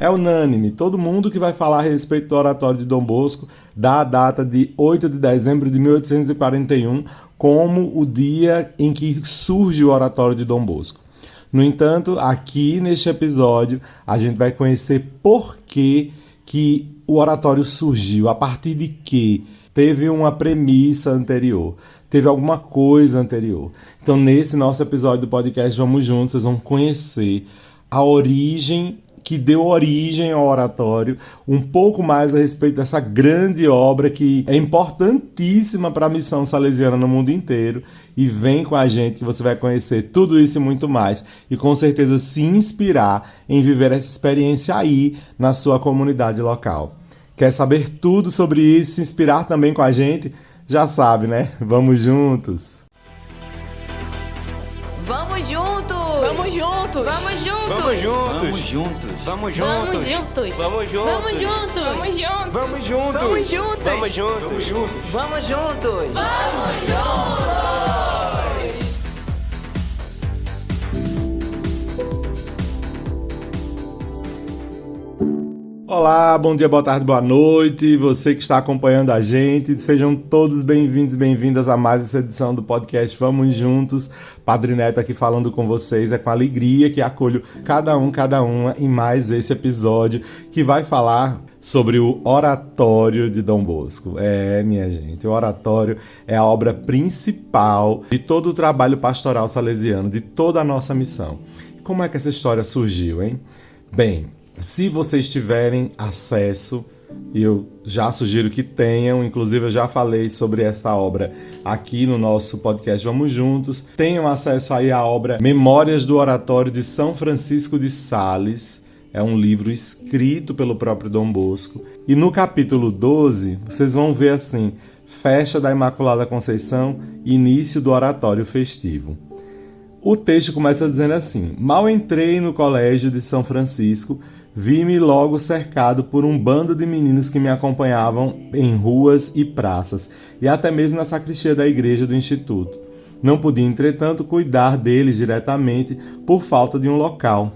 É unânime, todo mundo que vai falar a respeito do oratório de Dom Bosco dá a data de 8 de dezembro de 1841 como o dia em que surge o oratório de Dom Bosco. No entanto, aqui neste episódio, a gente vai conhecer por que o oratório surgiu, a partir de que teve uma premissa anterior, teve alguma coisa anterior. Então, nesse nosso episódio do podcast Vamos Juntos, vocês vão conhecer a origem que deu origem ao oratório, um pouco mais a respeito dessa grande obra que é importantíssima para a missão salesiana no mundo inteiro. E vem com a gente que você vai conhecer tudo isso e muito mais. E com certeza se inspirar em viver essa experiência aí na sua comunidade local. Quer saber tudo sobre isso, se inspirar também com a gente? Já sabe, né? Vamos juntos! Vamos juntos! Vamos juntos! Vamos juntos! Vamos juntos! Vamos juntos! Vamos Vamos juntos! juntos! Vamos juntos! Vamos juntos! Vamos juntos! Vamos juntos! Vamos juntos! Vamos juntos! Vamos juntos! Olá, bom dia, boa tarde, boa noite, você que está acompanhando a gente, sejam todos bem-vindos e bem-vindas a mais essa edição do podcast Vamos Juntos. Padre Neto aqui falando com vocês, é com alegria que acolho cada uma em mais esse episódio que vai falar sobre o oratório de Dom Bosco. Minha gente, o oratório é a obra principal de todo o trabalho pastoral salesiano, de toda a nossa missão. E como é que essa história surgiu, hein? Bem, se vocês tiverem acesso, e eu já sugiro que tenham, inclusive eu já falei sobre essa obra aqui no nosso podcast Vamos Juntos, tenham acesso aí à obra Memórias do Oratório de São Francisco de Sales. É um livro escrito pelo próprio Dom Bosco. E no capítulo 12, vocês vão ver assim: Festa da Imaculada Conceição, início do oratório festivo. O texto começa dizendo assim: Mal entrei no colégio de São Francisco, vi-me logo cercado por um bando de meninos que me acompanhavam em ruas e praças, e até mesmo na sacristia da igreja do Instituto. Não podia, entretanto, cuidar deles diretamente por falta de um local.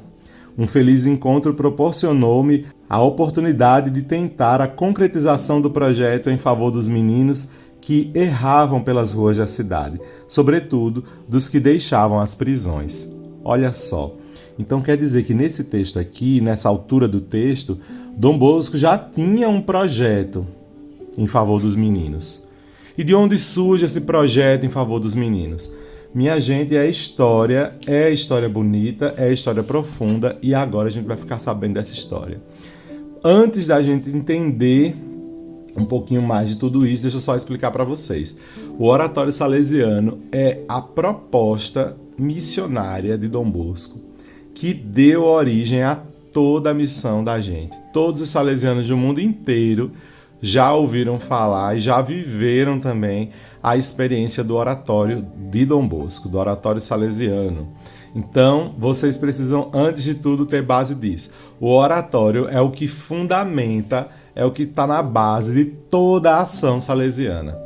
Um feliz encontro proporcionou-me a oportunidade de tentar a concretização do projeto em favor dos meninos que erravam pelas ruas da cidade, sobretudo dos que deixavam as prisões. Olha só. Então quer dizer que nesse texto aqui, nessa altura do texto, Dom Bosco já tinha um projeto em favor dos meninos. E de onde surge esse projeto em favor dos meninos? Minha gente, é história bonita, é história profunda, e agora a gente vai ficar sabendo dessa história. Antes da gente entender um pouquinho mais de tudo isso, deixa eu só explicar para vocês. O oratório salesiano é a proposta missionária de Dom Bosco, que deu origem a toda a missão da gente. Todos os salesianos do mundo inteiro já ouviram falar e já viveram também a experiência do oratório de Dom Bosco, do oratório salesiano. Então, vocês precisam, antes de tudo, ter base disso. O oratório é o que fundamenta, é o que está na base de toda a ação salesiana.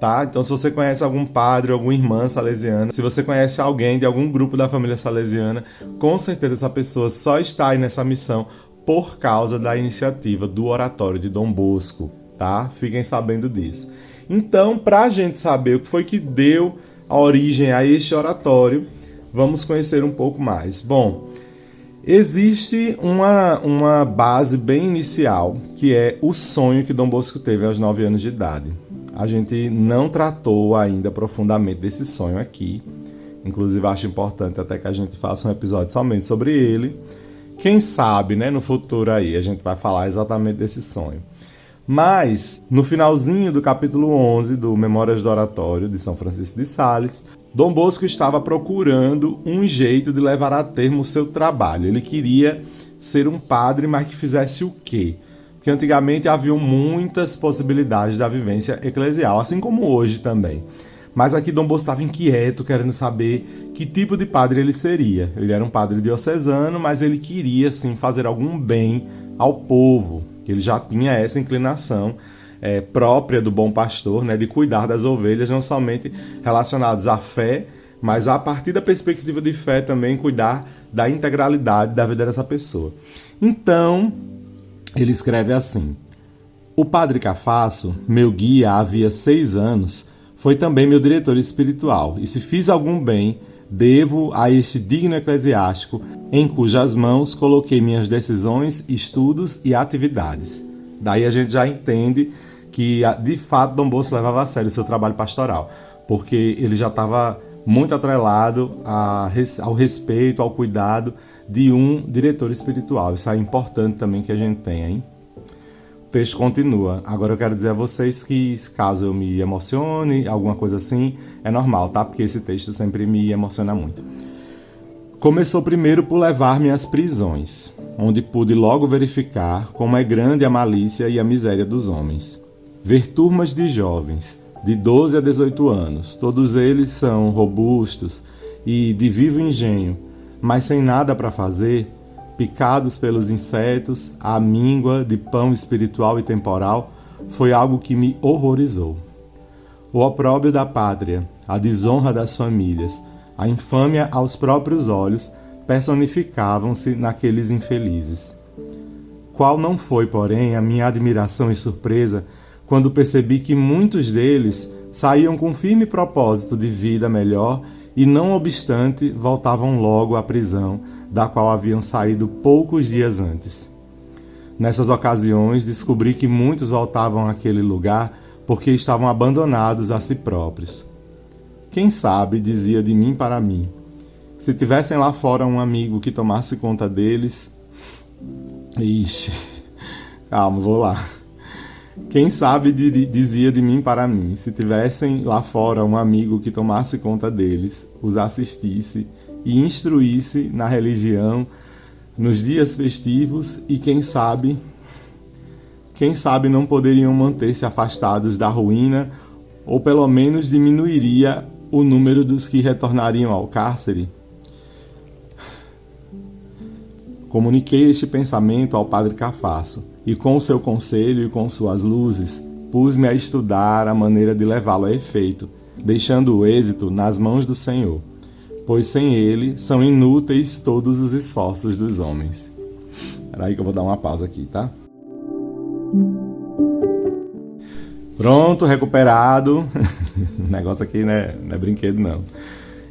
Tá? Então, se você conhece algum padre, alguma irmã salesiana, se você conhece alguém de algum grupo da família salesiana, com certeza essa pessoa só está aí nessa missão por causa da iniciativa do oratório de Dom Bosco, tá? Fiquem sabendo disso. Então, para a gente saber o que foi que deu a origem a este oratório, vamos conhecer um pouco mais. Bom, existe uma base bem inicial, que é o sonho que Dom Bosco teve aos 9 anos de idade. A gente não tratou ainda profundamente desse sonho aqui. Inclusive, acho importante até que a gente faça um episódio somente sobre ele. Quem sabe, né, no futuro aí, a gente vai falar exatamente desse sonho. Mas, no finalzinho do capítulo 11 do Memórias do Oratório de São Francisco de Sales, Dom Bosco estava procurando um jeito de levar a termo o seu trabalho. Ele queria ser um padre, mas que fizesse o quê? Porque antigamente haviam muitas possibilidades da vivência eclesial, assim como hoje também. Mas aqui Dom Bosco estava inquieto, querendo saber que tipo de padre ele seria. Ele era um padre diocesano, mas ele queria sim fazer algum bem ao povo. Ele já tinha essa inclinação própria do bom pastor, né, de cuidar das ovelhas, não somente relacionadas à fé, mas a partir da perspectiva de fé também cuidar da integralidade da vida dessa pessoa. Então, ele escreve assim: o Padre Cafasso, meu guia havia 6 anos, foi também meu diretor espiritual, e se fiz algum bem, devo a este digno eclesiástico, em cujas mãos coloquei minhas decisões, estudos e atividades. Daí a gente já entende que, de fato, Dom Bosco levava a sério o seu trabalho pastoral, porque ele já estava muito atrelado ao respeito, ao cuidado de um diretor espiritual. Isso é importante também que a gente tenha, hein? O texto continua. Agora eu quero dizer a vocês que, caso eu me emocione, alguma coisa assim, é normal, tá? Porque esse texto sempre me emociona muito. Começou primeiro por levar-me às prisões, onde pude logo verificar como é grande a malícia e a miséria dos homens. Ver turmas de jovens, de 12 a 18 anos, todos eles são robustos e de vivo engenho, mas sem nada para fazer, picados pelos insetos, a míngua de pão espiritual e temporal, foi algo que me horrorizou. O opróbrio da pátria, a desonra das famílias, a infâmia aos próprios olhos personificavam-se naqueles infelizes. Qual não foi, porém, a minha admiração e surpresa quando percebi que muitos deles saíam com firme propósito de vida melhor e, não obstante, voltavam logo à prisão, da qual haviam saído poucos dias antes. Nessas ocasiões, descobri que muitos voltavam àquele lugar porque estavam abandonados a si próprios. Quem sabe, dizia de mim para mim, se tivessem lá fora um amigo que tomasse conta deles... Ixi, calma, vou lá. Quem sabe, dizia de mim para mim, se tivessem lá fora um amigo que tomasse conta deles, os assistisse e instruísse na religião, nos dias festivos e quem sabe não poderiam manter-se afastados da ruína ou pelo menos diminuiria o número dos que retornariam ao cárcere? Comuniquei este pensamento ao Padre Cafasso e, com o seu conselho e com suas luzes, pus-me a estudar a maneira de levá-lo a efeito, deixando o êxito nas mãos do Senhor, pois sem ele são inúteis todos os esforços dos homens. Espera aí que eu vou dar uma pausa aqui, tá? Pronto, recuperado. O negócio aqui não é brinquedo, não.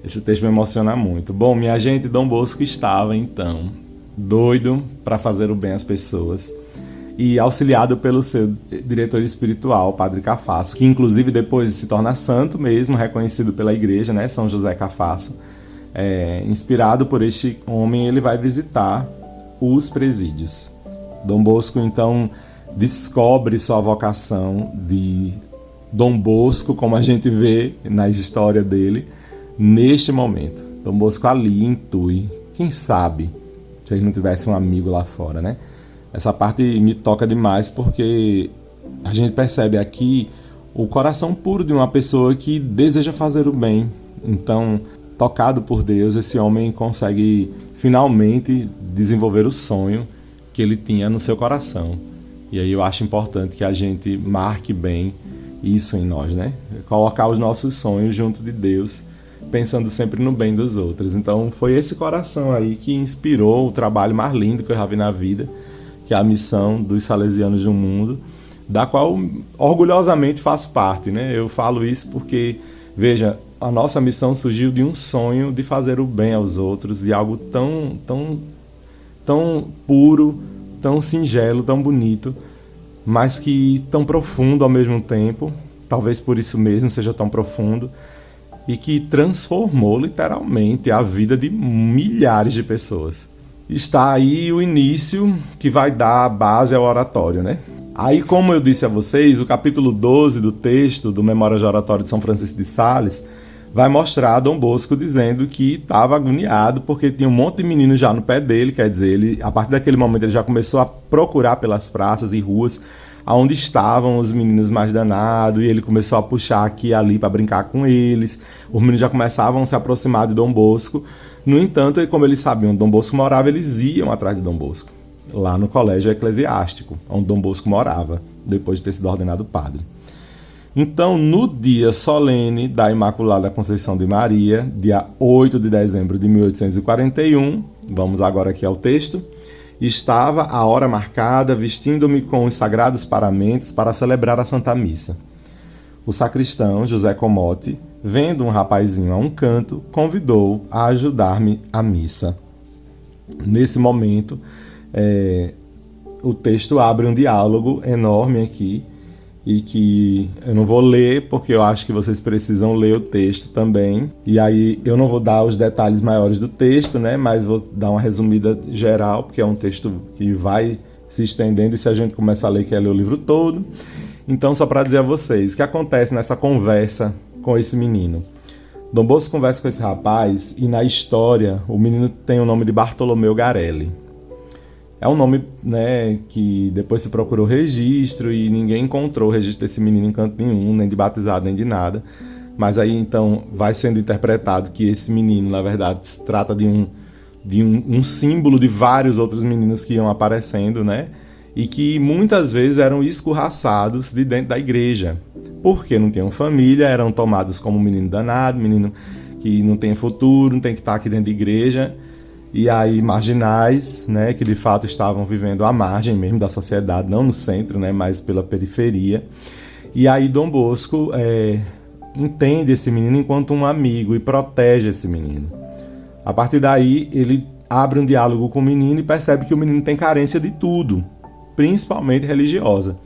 Esse texto me emociona muito. Bom, minha gente, Dom Bosco estava, então, doido para fazer o bem às pessoas e auxiliado pelo seu diretor espiritual, Padre Cafasso, que inclusive depois se torna santo mesmo, reconhecido pela igreja, né, São José Cafasso. Inspirado por este homem, ele vai visitar os presídios. Dom Bosco, então, descobre sua vocação de Dom Bosco, como a gente vê na história dele, neste momento. Dom Bosco ali intui, quem sabe, se ele não tivesse um amigo lá fora, né? Essa parte me toca demais porque a gente percebe aqui o coração puro de uma pessoa que deseja fazer o bem. Então, tocado por Deus, esse homem consegue finalmente desenvolver o sonho que ele tinha no seu coração. E aí eu acho importante que a gente marque bem isso em nós, né? Colocar os nossos sonhos junto de Deus, pensando sempre no bem dos outros. Então foi esse coração aí que inspirou o trabalho mais lindo que eu já vi na vida, que é a missão dos Salesianos no mundo, da qual orgulhosamente faço parte, né? Eu falo isso porque, veja, a nossa missão surgiu de um sonho de fazer o bem aos outros, de algo tão puro, tão singelo, tão bonito, mas que tão profundo ao mesmo tempo, talvez por isso mesmo seja tão profundo, e que transformou literalmente a vida de milhares de pessoas. Está aí o início que vai dar a base ao oratório, né? Aí, como eu disse a vocês, o capítulo 12 do texto do Memórias de Oratório de São Francisco de Sales vai mostrar Dom Bosco dizendo que estava agoniado porque tinha um monte de meninos já no pé dele, quer dizer, ele, a partir daquele momento ele já começou a procurar pelas praças e ruas onde estavam os meninos mais danados, e ele começou a puxar aqui e ali para brincar com eles. Os meninos já começavam a se aproximar de Dom Bosco. No entanto, como eles sabiam onde Dom Bosco morava, eles iam atrás de Dom Bosco, lá no colégio eclesiástico, onde Dom Bosco morava, depois de ter sido ordenado padre. Então, no dia solene da Imaculada Conceição de Maria, dia 8 de dezembro de 1841, vamos agora aqui ao texto, estava a hora marcada, vestindo-me com os sagrados paramentos para celebrar a Santa Missa. O sacristão, José Comotti, vendo um rapazinho a um canto, convidou a ajudar-me à missa. Nesse momento, o texto abre um diálogo enorme aqui, e que eu não vou ler, porque eu acho que vocês precisam ler o texto também. E aí eu não vou dar os detalhes maiores do texto, né? Mas vou dar uma resumida geral, porque é um texto que vai se estendendo, e se a gente começar a ler, quer ler o livro todo. Então, só para dizer a vocês, o que acontece nessa conversa com esse menino? Dom Bosco conversa com esse rapaz, e na história, o menino tem o nome de Bartolomeu Garelli. É um nome, né, que depois se procurou registro e ninguém encontrou o registro desse menino em canto nenhum, nem de batizado, nem de nada. Mas aí, então, vai sendo interpretado que esse menino, na verdade, se trata de um símbolo de vários outros meninos que iam aparecendo, né? E que muitas vezes eram escorraçados de dentro da igreja. Porque não tinham família, eram tomados como menino danado, menino que não tem futuro, não tem que estar aqui dentro da igreja. E aí marginais, né, que de fato estavam vivendo à margem mesmo da sociedade, não no centro, né, mas pela periferia. E aí Dom Bosco entende esse menino enquanto um amigo e protege esse menino. A partir daí, ele abre um diálogo com o menino e percebe que o menino tem carência de tudo, principalmente religiosa.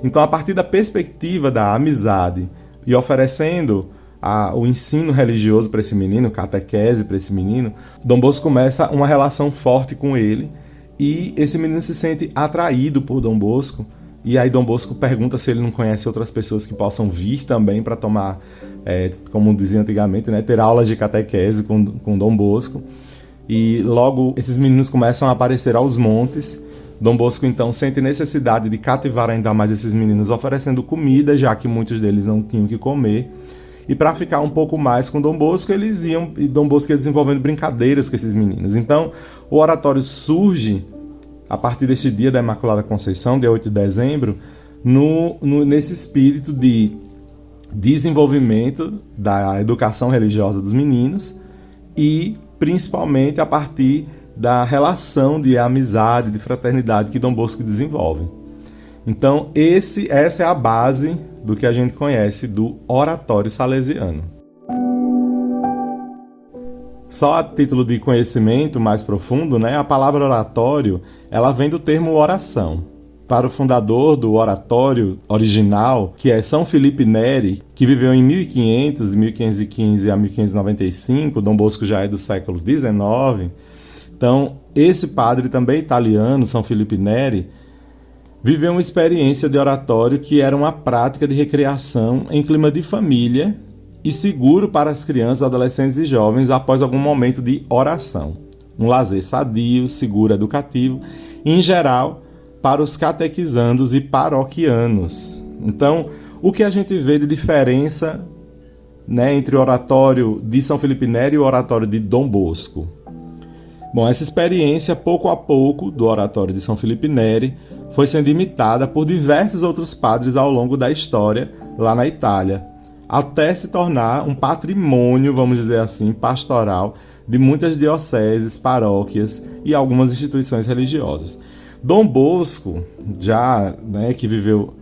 Então, a partir da perspectiva da amizade e oferecendo o ensino religioso para esse menino, catequese para esse menino, Dom Bosco começa uma relação forte com ele, e esse menino se sente atraído por Dom Bosco, e aí Dom Bosco pergunta se ele não conhece outras pessoas que possam vir também para tomar, como dizia antigamente, né, ter aulas de catequese com Dom Bosco. E logo esses meninos começam a aparecer aos montes. Dom Bosco então sente necessidade de cativar ainda mais esses meninos, oferecendo comida, já que muitos deles não tinham o que comer. E para ficar um pouco mais com Dom Bosco, e Dom Bosco ia desenvolvendo brincadeiras com esses meninos. Então, o oratório surge a partir deste dia da Imaculada Conceição, dia 8 de dezembro, nesse espírito de desenvolvimento da educação religiosa dos meninos, e principalmente a partir da relação de amizade, de fraternidade que Dom Bosco desenvolve. Então, essa é a base do que a gente conhece do oratório salesiano. Só a título de conhecimento mais profundo, né, a palavra oratório, ela vem do termo oração. Para o fundador do oratório original, que é São Felipe Neri, que viveu em 1500, de 1515 a 1595, Dom Bosco já é do século XIX. Então, esse padre também italiano, São Felipe Neri, viveu uma experiência de oratório que era uma prática de recreação em clima de família e seguro para as crianças, adolescentes e jovens após algum momento de oração. Um lazer sadio, seguro, educativo, e, em geral, para os catequizandos e paroquianos. Então, o que a gente vê de diferença, né, entre o oratório de São Felipe Neri e o oratório de Dom Bosco? Bom, essa experiência, pouco a pouco, do oratório de São Felipe Neri, foi sendo imitada por diversos outros padres ao longo da história lá na Itália, até se tornar um patrimônio, vamos dizer assim, pastoral de muitas dioceses, paróquias e algumas instituições religiosas. Dom Bosco, já, né, que viveu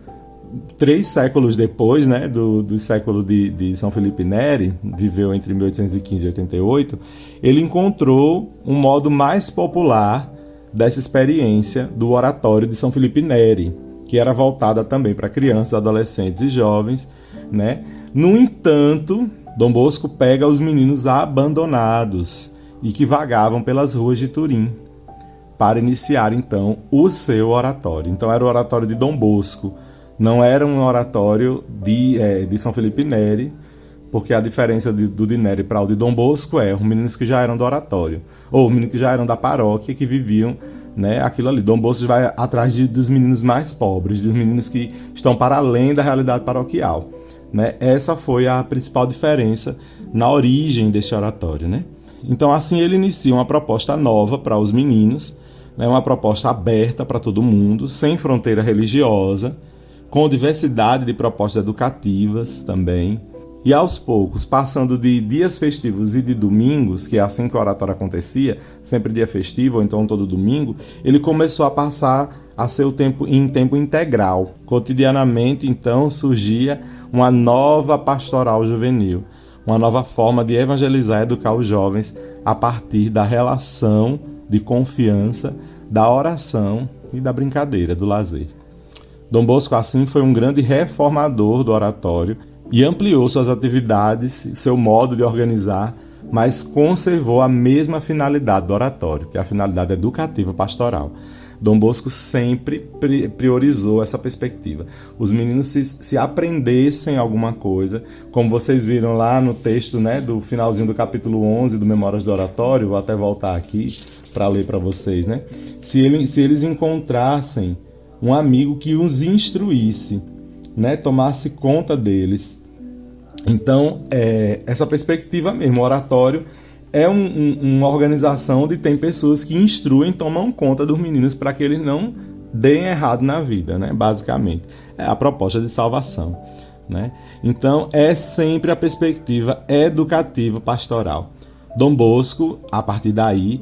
3 séculos depois, né, do século de São Felipe Neri, viveu entre 1815 e 88, ele encontrou um modo mais popular dessa experiência do oratório de São Felipe Neri, que era voltada também para crianças, adolescentes e jovens, né? No entanto, Dom Bosco pega os meninos abandonados e que vagavam pelas ruas de Turim para iniciar, então, o seu oratório. Então, era o oratório de Dom Bosco, não era um oratório de São Felipe Neri, porque a diferença do de Neri para o de Dom Bosco é os meninos que já eram do oratório, ou os meninos que já eram da paróquia, que viviam, né, aquilo ali. Dom Bosco vai atrás dos meninos mais pobres, dos meninos que estão para além da realidade paroquial, né? Essa foi a principal diferença na origem deste oratório, né? Então, assim, ele inicia uma proposta nova para os meninos, né, uma proposta aberta para todo mundo, sem fronteira religiosa, com diversidade de propostas educativas também. E aos poucos, passando de dias festivos e de domingos, que é assim que o oratório acontecia, sempre dia festivo ou então todo domingo, ele começou a passar a seu tempo em tempo integral. Cotidianamente, então, surgia uma nova pastoral juvenil, uma nova forma de evangelizar e educar os jovens a partir da relação de confiança, da oração e da brincadeira, do lazer. Dom Bosco, assim, foi um grande reformador do oratório e ampliou suas atividades, seu modo de organizar, mas conservou a mesma finalidade do oratório, que é a finalidade educativa pastoral. Dom Bosco sempre priorizou essa perspectiva. Os meninos se aprendessem alguma coisa, como vocês viram lá no texto, né, do finalzinho do capítulo 11 do Memórias do Oratório, vou até voltar aqui para ler para vocês, né? Se eles encontrassem um amigo que os instruísse, né, tomasse conta deles. Então, essa perspectiva mesmo, o oratório é uma organização onde tem pessoas que instruem, tomam conta dos meninos para que eles não deem errado na vida, né? Basicamente. É a proposta de salvação, né? Então, é sempre a perspectiva educativa pastoral. Dom Bosco, a partir daí,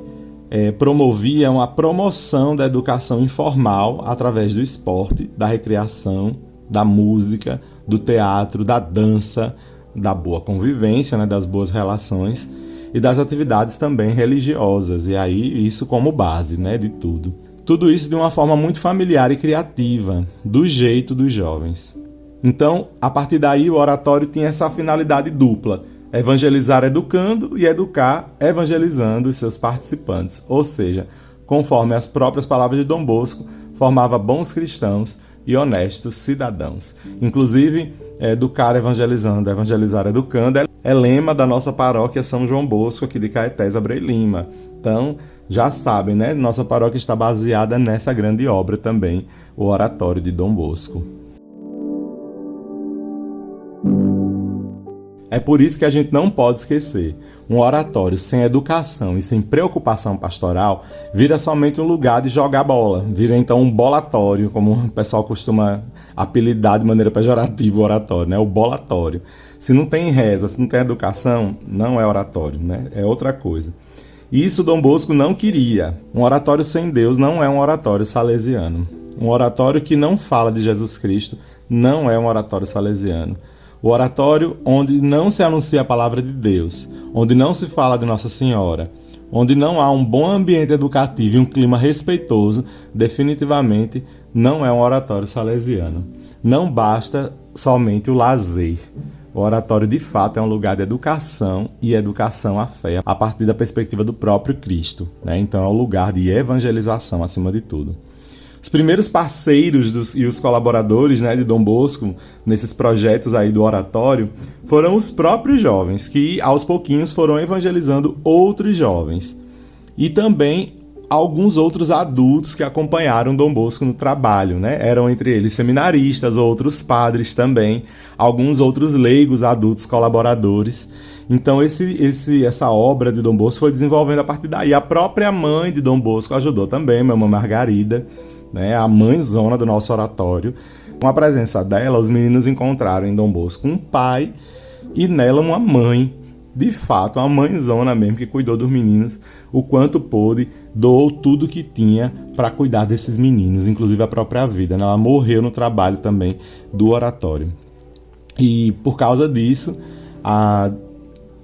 promovia uma promoção da educação informal através do esporte, da recreação, da música, do teatro, da dança, da boa convivência, né, das boas relações e das atividades também religiosas, e aí isso como base, né, de tudo. Tudo isso de uma forma muito familiar e criativa, do jeito dos jovens. Então, a partir daí, o oratório tinha essa finalidade dupla: evangelizar educando e educar evangelizando os seus participantes, ou seja, conforme as próprias palavras de Dom Bosco, formava bons cristãos e honestos cidadãos. Inclusive, educar evangelizando, evangelizar educando é lema da nossa paróquia São João Bosco, aqui de Caetés, Abreu e Lima. Então, já sabem, né? Nossa paróquia está baseada nessa grande obra também, o Oratório de Dom Bosco. É por isso que a gente não pode esquecer: um oratório sem educação e sem preocupação pastoral vira somente um lugar de jogar bola, vira então um bolatório, como o pessoal costuma apelidar de maneira pejorativa o oratório, né? O bolatório. Se não tem reza, se não tem educação, não é oratório, né? É outra coisa. E isso Dom Bosco não queria. Um oratório sem Deus não é um oratório salesiano. Um oratório que não fala de Jesus Cristo não é um oratório salesiano. O oratório onde não se anuncia a palavra de Deus, onde não se fala de Nossa Senhora, onde não há um bom ambiente educativo e um clima respeitoso, definitivamente não é um oratório salesiano. Não basta somente o lazer. O oratório, de fato, é um lugar de educação e educação à fé, a partir da perspectiva do próprio Cristo, né? Então é um lugar de evangelização, acima de tudo. Os primeiros parceiros e os colaboradores, né, de Dom Bosco nesses projetos aí do oratório foram os próprios jovens, que aos pouquinhos foram evangelizando outros jovens. E também alguns outros adultos que acompanharam Dom Bosco no trabalho, né? Eram entre eles seminaristas, outros padres também, alguns outros leigos adultos colaboradores. Então essa obra de Dom Bosco foi desenvolvendo a partir daí. A própria mãe de Dom Bosco ajudou também, mamãe Margarida, né, a mãezona do nosso oratório. Com a presença dela, os meninos encontraram em Dom Bosco um pai e nela uma mãe, de fato, uma mãezona mesmo, que cuidou dos meninos o quanto pôde, doou tudo que tinha para cuidar desses meninos, inclusive a própria vida, né? Ela morreu no trabalho também do oratório. E por causa disso, a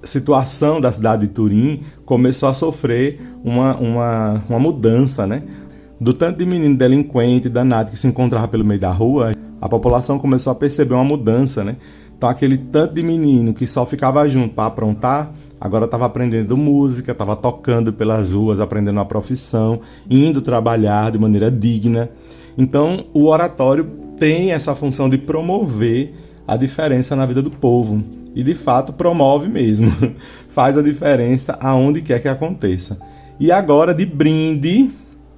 situação da cidade de Turim começou a sofrer uma mudança, né? Do tanto de menino delinquente, danado, que se encontrava pelo meio da rua, a população começou a perceber uma mudança, né? Então aquele tanto de menino que só ficava junto para aprontar, agora estava aprendendo música, estava tocando pelas ruas, aprendendo uma profissão, indo trabalhar de maneira digna. Então o oratório tem essa função de promover a diferença na vida do povo. E de fato promove mesmo, faz a diferença aonde quer que aconteça. E agora, de brinde,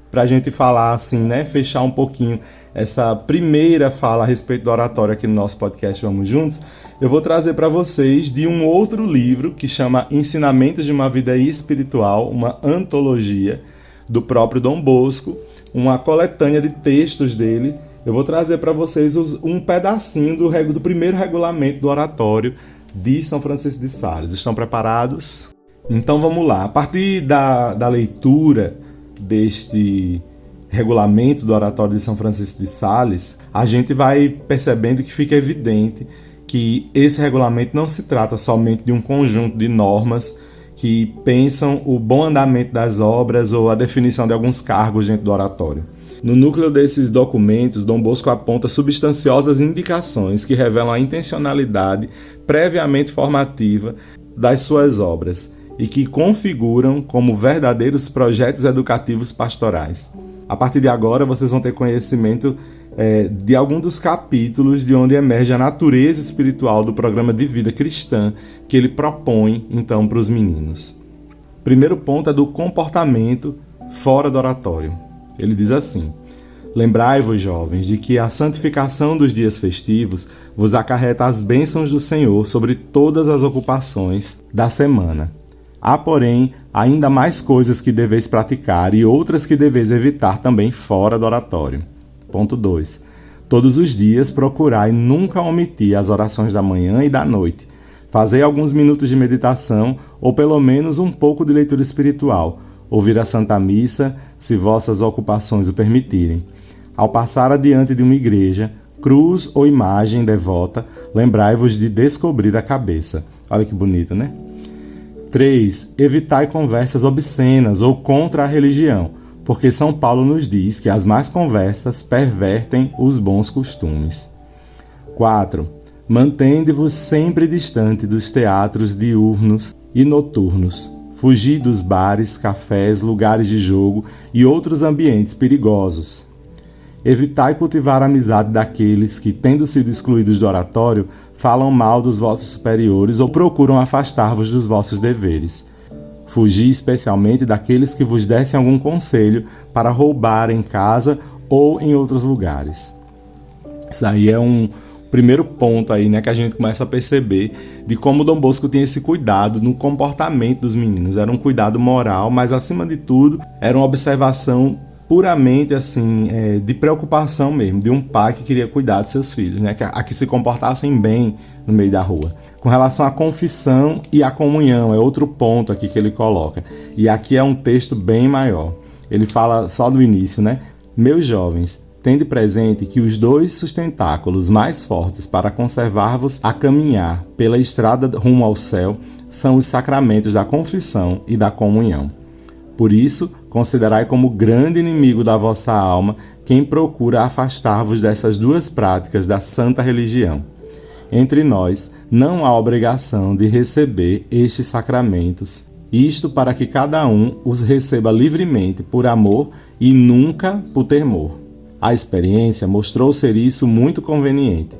para a gente falar assim, né, fechar um pouquinho essa primeira fala a respeito do oratório aqui no nosso podcast Vamos Juntos, eu vou trazer para vocês de um outro livro que chama Ensinamentos de uma Vida Espiritual, uma antologia do próprio Dom Bosco, uma coletânea de textos dele. Eu vou trazer para vocês um pedacinho do primeiro regulamento do oratório de São Francisco de Sales. Estão preparados? Então vamos lá. A partir da leitura deste regulamento do Oratório de São Francisco de Sales, a gente vai percebendo que fica evidente que esse regulamento não se trata somente de um conjunto de normas que pensam o bom andamento das obras ou a definição de alguns cargos dentro do oratório. No núcleo desses documentos, Dom Bosco aponta substanciosas indicações que revelam a intencionalidade previamente formativa das suas obras e que configuram como verdadeiros projetos educativos pastorais. A partir de agora, vocês vão ter conhecimento de algum dos capítulos de onde emerge a natureza espiritual do programa de vida cristã que ele propõe, então, para os meninos. Primeiro ponto é do comportamento fora do oratório. Ele diz assim: lembrai-vos, jovens, de que a santificação dos dias festivos vos acarreta as bênçãos do Senhor sobre todas as ocupações da semana. Há, porém, ainda mais coisas que deveis praticar e outras que deveis evitar também fora do oratório. Ponto 2. Todos os dias procurai nunca omitir as orações da manhã e da noite. Fazei alguns minutos de meditação ou pelo menos um pouco de leitura espiritual. Ouvir a Santa Missa, se vossas ocupações o permitirem. Ao passar adiante de uma igreja, cruz ou imagem devota, lembrai-vos de descobrir a cabeça. Olha que bonito, né? 3. Evitai conversas obscenas ou contra a religião, porque São Paulo nos diz que as más conversas pervertem os bons costumes. 4. Mantende-vos sempre distante dos teatros diurnos e noturnos. Fugi dos bares, cafés, lugares de jogo e outros ambientes perigosos. Evitai cultivar a amizade daqueles que, tendo sido excluídos do oratório, falam mal dos vossos superiores ou procuram afastar-vos dos vossos deveres. Fugi especialmente daqueles que vos dessem algum conselho para roubar em casa ou em outros lugares. Isso aí é um primeiro ponto aí, né, que a gente começa a perceber de como Dom Bosco tinha esse cuidado no comportamento dos meninos. Era um cuidado moral, mas acima de tudo era uma observação puramente assim, de preocupação mesmo, de um pai que queria cuidar de seus filhos, né, a que se comportassem bem no meio da rua. Com relação à confissão e à comunhão, é outro ponto aqui que ele coloca. E aqui é um texto bem maior. Ele fala só do início, né? Meus jovens, tende presente que os 2 sustentáculos mais fortes para conservar-vos a caminhar pela estrada rumo ao céu são os sacramentos da confissão e da comunhão. Por isso, considerai como grande inimigo da vossa alma quem procura afastar-vos dessas 2 práticas da santa religião. Entre nós não há obrigação de receber estes sacramentos, isto para que cada um os receba livremente por amor e nunca por temor. A experiência mostrou ser isso muito conveniente.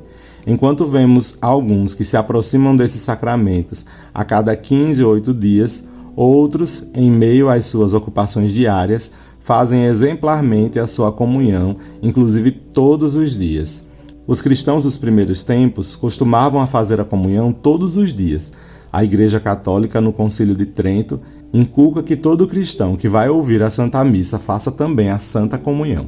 Enquanto vemos alguns que se aproximam desses sacramentos a cada 15 ou 8 dias, outros, em meio às suas ocupações diárias, fazem exemplarmente a sua comunhão, inclusive todos os dias. Os cristãos dos primeiros tempos costumavam a fazer a comunhão todos os dias. A Igreja Católica, no Concílio de Trento, inculca que todo cristão que vai ouvir a Santa Missa faça também a Santa Comunhão.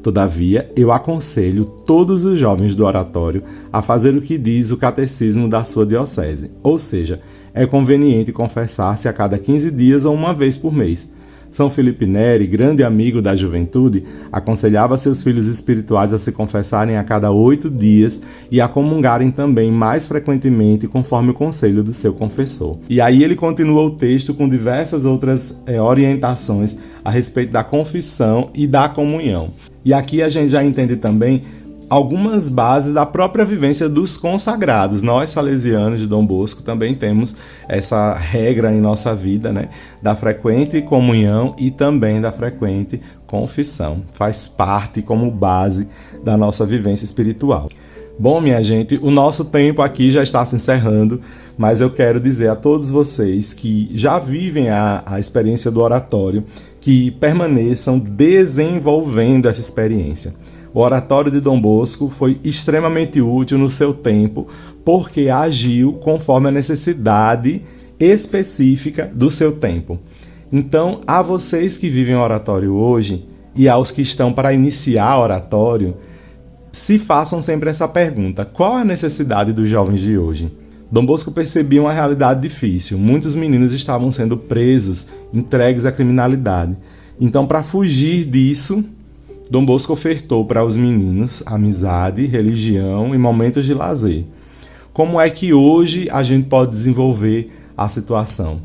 Todavia, eu aconselho todos os jovens do oratório a fazer o que diz o catecismo da sua diocese, ou seja, é conveniente confessar-se a cada 15 dias ou uma vez por mês. São Felipe Neri, grande amigo da juventude, aconselhava seus filhos espirituais a se confessarem a cada 8 dias e a comungarem também mais frequentemente conforme o conselho do seu confessor. E aí ele continua o texto com diversas outras orientações a respeito da confissão e da comunhão. E aqui a gente já entende também algumas bases da própria vivência dos consagrados. Nós, salesianos de Dom Bosco, também temos essa regra em nossa vida, né? Da frequente comunhão e também da frequente confissão. Faz parte como base da nossa vivência espiritual. Bom, minha gente, o nosso tempo aqui já está se encerrando, mas eu quero dizer a todos vocês que já vivem a experiência do oratório, que permaneçam desenvolvendo essa experiência. O oratório de Dom Bosco foi extremamente útil no seu tempo, porque agiu conforme a necessidade específica do seu tempo. Então, a vocês que vivem o oratório hoje e aos que estão para iniciar o oratório, se façam sempre essa pergunta: qual é a necessidade dos jovens de hoje? Dom Bosco percebia uma realidade difícil. Muitos meninos estavam sendo presos, entregues à criminalidade. Então, para fugir disso, Dom Bosco ofertou para os meninos amizade, religião e momentos de lazer. Como é que hoje a gente pode desenvolver a situação?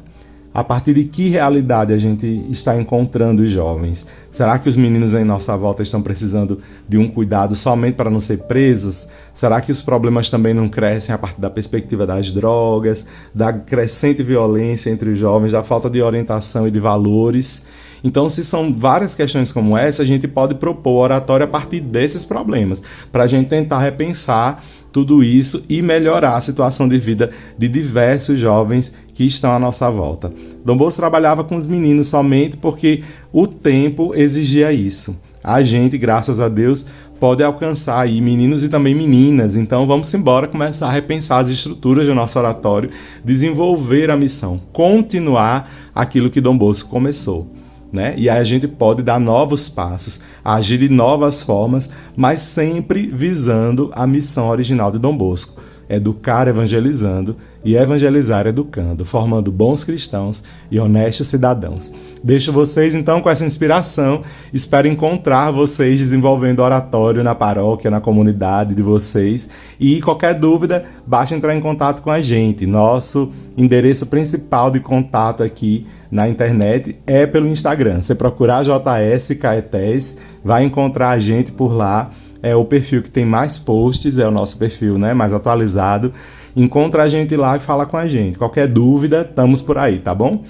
A partir de que realidade a gente está encontrando os jovens? Será que os meninos em nossa volta estão precisando de um cuidado somente para não ser presos? Será que os problemas também não crescem a partir da perspectiva das drogas, da crescente violência entre os jovens, da falta de orientação e de valores? Então, se são várias questões como essa, a gente pode propor oratório a partir desses problemas, para a gente tentar repensar tudo isso e melhorar a situação de vida de diversos jovens que estão à nossa volta. Dom Bosco trabalhava com os meninos somente porque o tempo exigia isso. A gente, graças a Deus, pode alcançar aí meninos e também meninas. Então vamos embora começar a repensar as estruturas do nosso oratório, desenvolver a missão, continuar aquilo que Dom Bosco começou. Né? E aí a gente pode dar novos passos, agir de novas formas, mas sempre visando a missão original de Dom Bosco: educar evangelizando e evangelizar educando, formando bons cristãos e honestos cidadãos. Deixo vocês então com essa inspiração, espero encontrar vocês desenvolvendo oratório na paróquia, na comunidade de vocês, e qualquer dúvida, basta entrar em contato com a gente. Nosso endereço principal de contato aqui na internet é pelo Instagram. Você procurar JS Caetés, vai encontrar a gente por lá. É o perfil que tem mais posts, é o nosso perfil, né, mais atualizado. Encontra a gente lá e fala com a gente. Qualquer dúvida, estamos por aí, tá bom?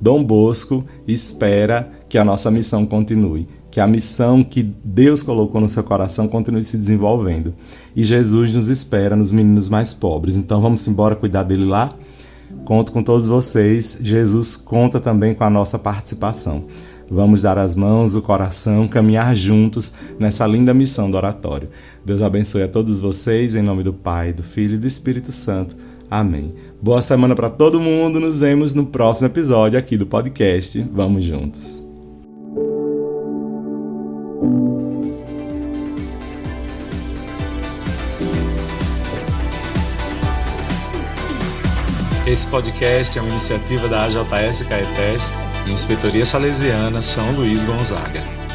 Dom Bosco espera que a nossa missão continue, que a missão que Deus colocou no seu coração continue se desenvolvendo. E Jesus nos espera nos meninos mais pobres. Então vamos embora cuidar dele lá? Conto com todos vocês. Jesus conta também com a nossa participação. Vamos dar as mãos, o coração, caminhar juntos nessa linda missão do oratório. Deus abençoe a todos vocês, em nome do Pai, do Filho e do Espírito Santo. Amém. Boa semana para todo mundo. Nos vemos no próximo episódio aqui do podcast. Vamos juntos. Esse podcast é uma iniciativa da AJS Caetés e Inspetoria Salesiana São Luís Gonzaga.